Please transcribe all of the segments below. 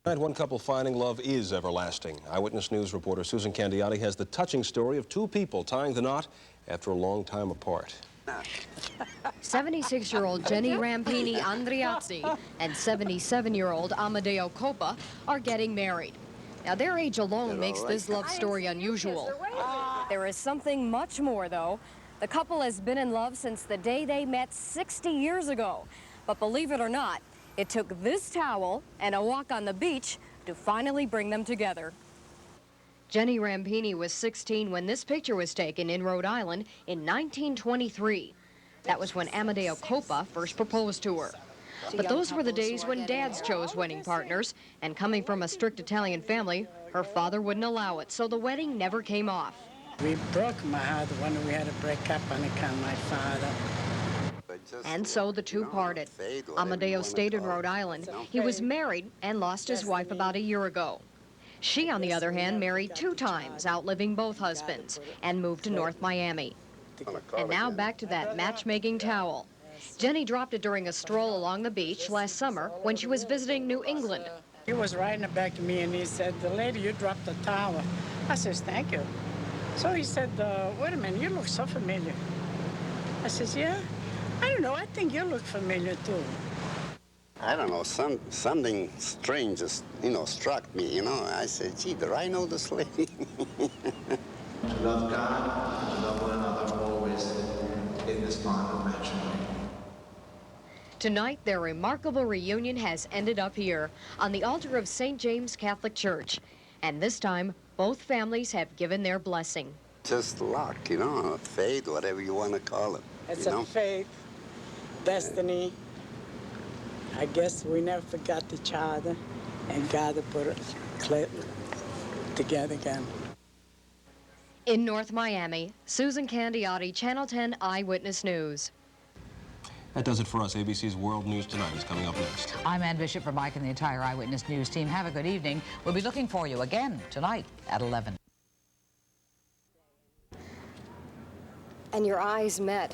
Tonight, one couple finding love is everlasting. Eyewitness News reporter Susan Candiotti has the touching story of two people tying the knot after a long time apart. 76-year-old Jennie Rampini Andreozzi and 77-year-old Armado Coppa are getting married. Now, their age alone makes this love story unusual. There is something much more, though. The couple has been in love since the day they met 60 years ago. But believe it or not, it took this towel and a walk on the beach to finally bring them together. Jennie Rampini was 16 when this picture was taken in Rhode Island in 1923. That was when Armado Coppa first proposed to her. But those were the days when dads chose wedding partners, and coming from a strict Italian family, her father wouldn't allow it, so the wedding never came off. We broke my heart when we had to break up on account of my father. And so the two parted. Armado stayed in Rhode Island. He was married and lost his wife about a year ago. She, on the other hand, married 2 times, outliving both husbands, and moved to North Miami. And now back to that matchmaking towel. Jennie dropped it during a stroll along the beach last summer when she was visiting New England. He was riding back to me and he said, "The lady, you dropped the towel." I says, "Thank you." So he said, "Wait a minute, you look so familiar." I says, "Yeah? I don't know, I think you look familiar too." I don't know, something strange just, struck me, I said, "Gee, do I know this lady?" To love God and to love one another always in this bond of matrimony. Tonight, their remarkable reunion has ended up here on the altar of St. James Catholic Church. And this time, both families have given their blessing. Just luck, fate, whatever you want to call it. It's a fate, destiny. I guess we never forgot each other, and God put us together again. In North Miami, Susan Candiotti, Channel 10 Eyewitness News. That does it for us. ABC's World News Tonight is coming up next. I'm Ann Bishop for Mike and the entire Eyewitness News team. Have a good evening. We'll be looking for you again tonight at 11. And your eyes met.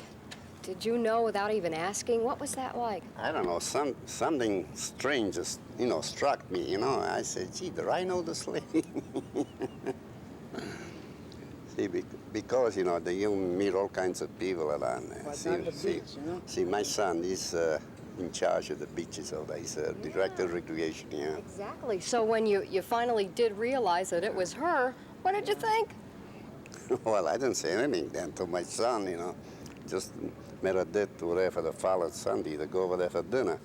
Did you know without even asking? What was that like? I don't know, something strange just, struck me, I said, "Gee, do I know this lady?" See, because, you meet all kinds of people around there. See, my son, he's in charge of the beaches over there. He's a director of recreation, Exactly. So when you finally did realize that it was her, what did you think? Well, I didn't say anything then to my son, Just made a date to there for the following Sunday to go over there for dinner,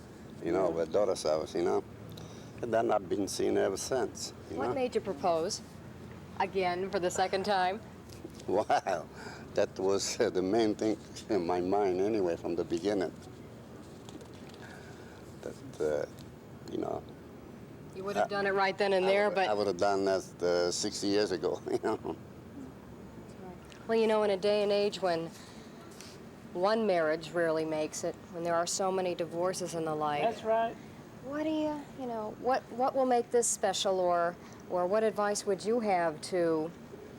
with daughter's house, And then I've been seeing her ever since, What made you propose? Again, for the second time? Wow, that was the main thing in my mind anyway from the beginning. That, You would have done it right then and there, but... I would have done that 60 years ago, Well, in a day and age when one marriage rarely makes it, when there are so many divorces and the like. That's right. What do you, what will make this special, or what advice would you have to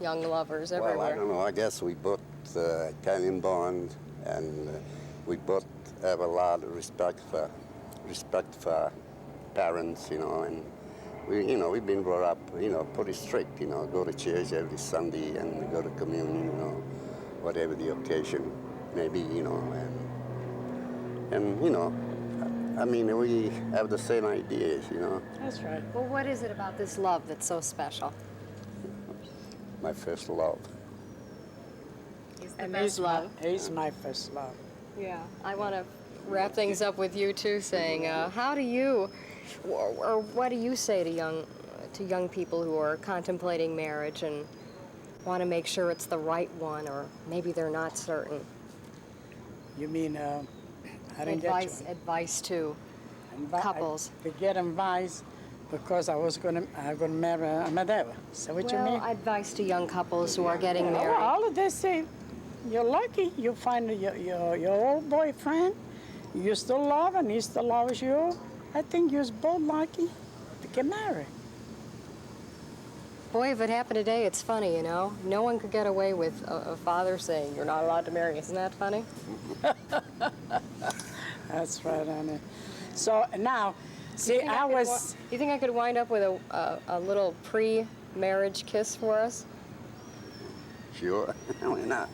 young lovers everywhere? Well, I don't know. I guess we both Italian born, and we both have a lot of respect for parents, and we've been brought up, pretty strict, go to church every Sunday and go to communion, whatever the occasion may be, I mean, we have the same ideas, That's right. Well, what is it about this love that's so special? My first love. And he's my first love. Yeah. I want to wrap things up with you, too, saying, how do you, or what do you say to young people who are contemplating marriage and want to make sure it's the right one, or maybe they're not certain? You mean, I didn't get you. Advice to couples. To get advice, because I'm gonna marry Armado. So what you mean? Advice to young couples who are getting married. Well, all of this say, you're lucky. You find your old boyfriend, you still love and he still loves you. I think you're both lucky to get married. Boy, if it happened today, it's funny, No one could get away with a father saying, "You're not allowed to marry." Isn't that funny? That's right, honey. So now, See, I was... You think I could wind up with a little pre-marriage kiss for us? Sure. Why not?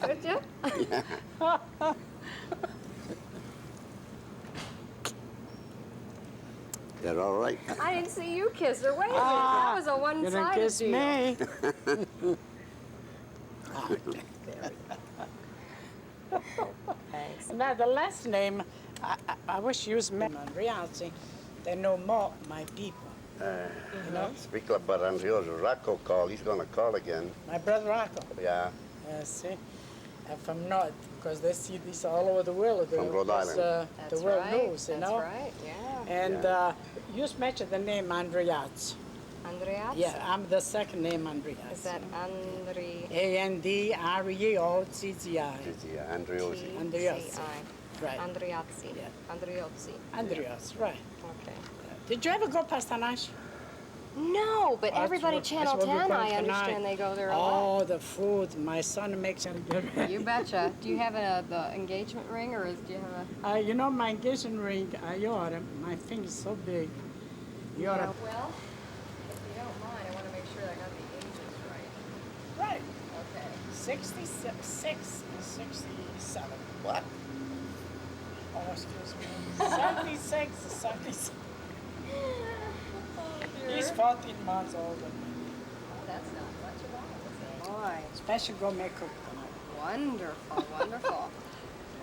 Could you? You're all right. I didn't see you kiss her. Wait a minute. That was a You didn't one-sided kiss deal. me. Thanks. Now, the last name, I wish you was Andreozzi. They know more my people. You know? Speak about Andreozzi. Rocco called. He's going to call again. My brother Rocco. Yeah. See? If I'm not, because they see this all over the world. From Rhode Island. The world knows, you know? That's right, yeah. And you just mentioned the name Andreozzi. Andreozzi? Yeah, I'm the second name Andreozzi. Is that Andri? Andreozzi. Andreozzi. Andreozzi. Right. Andreozzi. Yeah. Andreozzi. Andreozzi, right. Okay. Did you ever go past Tanash? No, but everybody That's Channel what we're 10, going I tonight. understand they go there a lot. Oh, the food. My son makes it good. You betcha. Do you have the engagement ring, or do you have a... You know, my engagement ring, you ought to, my finger's so big. You ought to... Well, if you don't mind, I want to make sure I got the ages right. Right. Okay. 66 and 67. What? Oh, excuse me. 76 and 77. He's 14 months older. That's not much at all, is it? Boy. Special gourmet cook tonight. Wonderful, wonderful.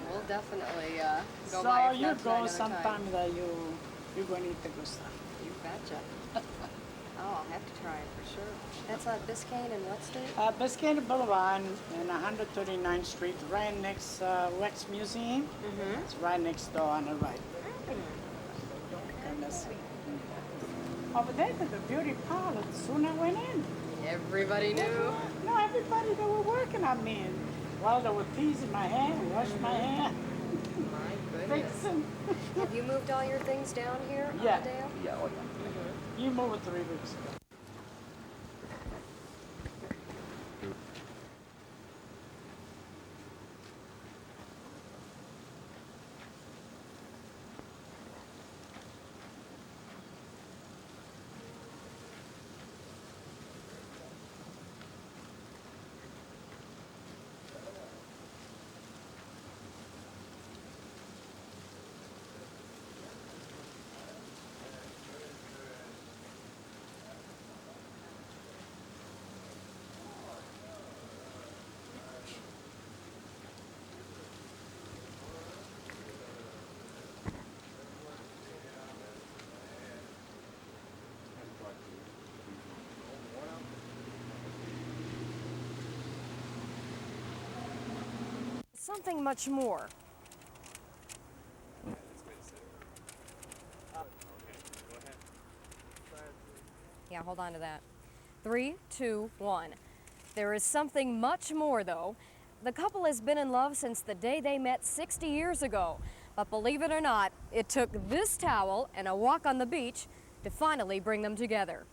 We'll definitely go So by if you not tonight, go another sometime time. that you're going to eat the good stuff. You betcha. Oh, I'll have to try it for sure. That's on Biscayne and what street? Biscayne Boulevard and 139th Street, right next Wax Museum. It's right next door on the right. Goodness. Over there to the beauty parlor, soon I went in. Everybody knew. No, everybody that were working on me. And while they were teasing my hair, washing my hair, My goodness. fixing. Have you moved all your things down here, Yeah. Amadeo? Yeah, oh yeah. You moved 3 weeks ago. Something much more. Yeah, hold on to that. 3, 2, 1. There is something much more, though. The couple has been in love since the day they met 60 years ago. But believe it or not, it took this towel and a walk on the beach to finally bring them together.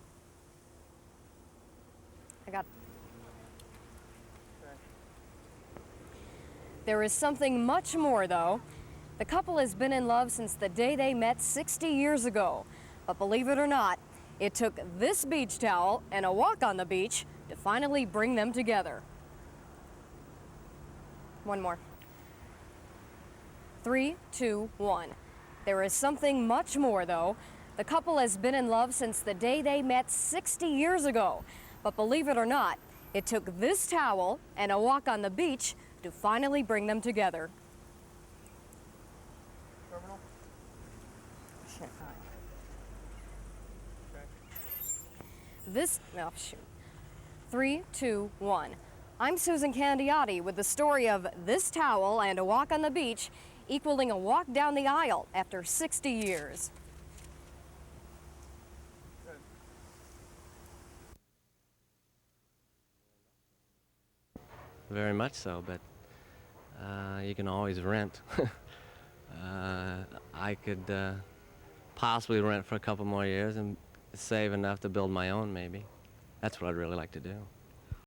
There is something much more, though. The couple has been in love since the day they met 60 years ago. But believe it or not, it took this beach towel and a walk on the beach to finally bring them together. One more. 3, 2, 1. There is something much more, though. The couple has been in love since the day they met 60 years ago. But believe it or not, it took this towel and a walk on the beach to finally bring them together. Terminal? Oh, shoot. 3, 2, 1. I'm Susan Candiotti with the story of this towel and a walk on the beach equaling a walk down the aisle after 60 years. Very much so, but you can always rent. I could possibly rent for a couple more years and save enough to build my own, maybe. That's what I'd really like to do.